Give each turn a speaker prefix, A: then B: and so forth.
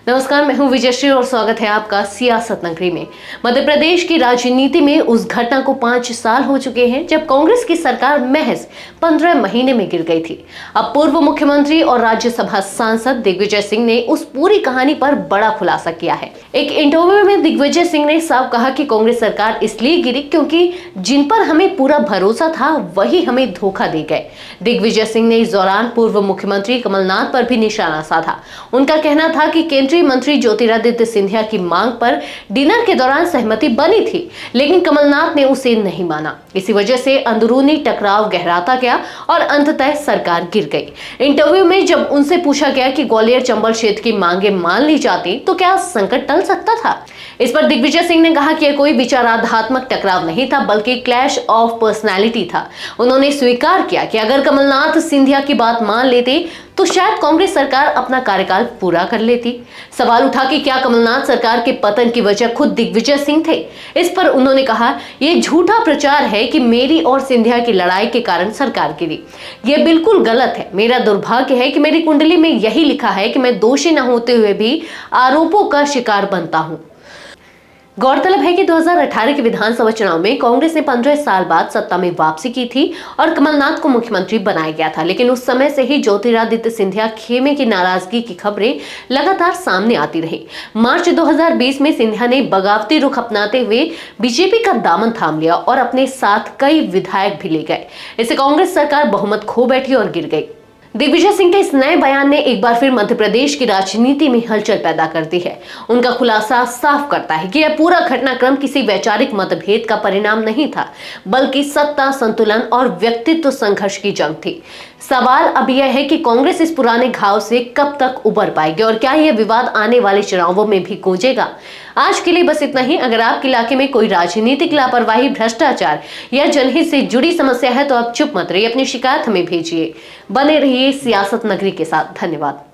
A: नमस्कार, मैं हूं विजयश्री और स्वागत है आपका सियासत नगरी में। मध्य प्रदेश की राजनीति में उस घटना को 5 साल हो चुके हैं जब कांग्रेस की सरकार महज 15 महीने में गिर गई थी। अब पूर्व मुख्यमंत्री और राज्यसभा सांसद दिग्विजय सिंह ने उस पूरी कहानी पर बड़ा खुलासा किया है। एक इंटरव्यू में दिग्विजय सिंह ने साफ कहा कि कांग्रेस सरकार इसलिए गिरी क्योंकि जिन पर हमें पूरा भरोसा था वही हमें धोखा दे गए। दिग्विजय सिंह ने इस दौरान पूर्व मुख्यमंत्री कमलनाथ पर भी निशाना साधा। उनका कहना था कि केंद्रीय मंत्री ज्योतिरादित्य सिंधिया की मांग पर डिनर के दौरान सहमति बनी थी, लेकिन कमलनाथ ने उसे नहीं माना। इसी वजह से अंदरूनी टकराव गहराता गया और अंततः सरकार गिर गई। इंटरव्यू में जब उनसे पूछा गया कि ग्वालियर चंबल क्षेत्र की मांगे मान ली जाती तो क्या संकट टल सकता था, इस पर दिग्विजय सिंह ने कहा कि यह कोई विचारात्मक टकराव नहीं था बल्कि क्लैश ऑफ पर्सनैलिटी था। उन्होंने स्वीकार किया कि अगर कमलनाथ सिंधिया की बात मान लेते तो शायद कांग्रेस सरकार अपना कार्यकाल पूरा कर लेती। सवाल उठा कि क्या कमलनाथ सरकार के पतन की वजह खुद दिग्विजय सिंह थे। इस पर उन्होंने कहा, यह झूठा प्रचार है कि मेरी और सिंधिया की लड़ाई के कारण सरकार गिरी। यह बिल्कुल गलत है। मेरा दुर्भाग्य है कि मेरी कुंडली में यही लिखा है कि मैं दोषी न होते हुए भी आरोपों का शिकार बनता हूं। गौरतलब है कि 2018 के विधानसभा चुनाव में कांग्रेस ने 15 साल बाद सत्ता में वापसी की थी और कमलनाथ को मुख्यमंत्री बनाया गया था, लेकिन उस समय से ही ज्योतिरादित्य सिंधिया खेमे की नाराजगी की खबरें लगातार सामने आती रही। मार्च 2020 में सिंधिया ने बगावती रुख अपनाते हुए बीजेपी का दामन थाम लिया और अपने साथ कई विधायक भी ले गए। इससे कांग्रेस सरकार बहुमत खो बैठी और गिर गई। दिग्विजय सिंह के इस नए बयान ने एक बार फिर मध्य प्रदेश की राजनीति में हलचल पैदा कर दी है। उनका खुलासा साफ करता है कि यह पूरा घटनाक्रम किसी वैचारिक मतभेद का परिणाम नहीं था, बल्कि सत्ता संतुलन और व्यक्तित्व संघर्ष की जंग थी। सवाल अब यह है कि कांग्रेस इस पुराने घाव से कब तक उबर पाएगी और क्या यह विवाद आने वाले चुनावों में भी गूंजेगा। आज के लिए बस इतना ही। अगर आपके इलाके में कोई राजनीतिक लापरवाही, भ्रष्टाचार या जनहित से जुड़ी समस्या है तो आप चुप मत रहिए, अपनी शिकायत हमें भेजिए। बने रहिए सियासत नगरी के साथ। धन्यवाद।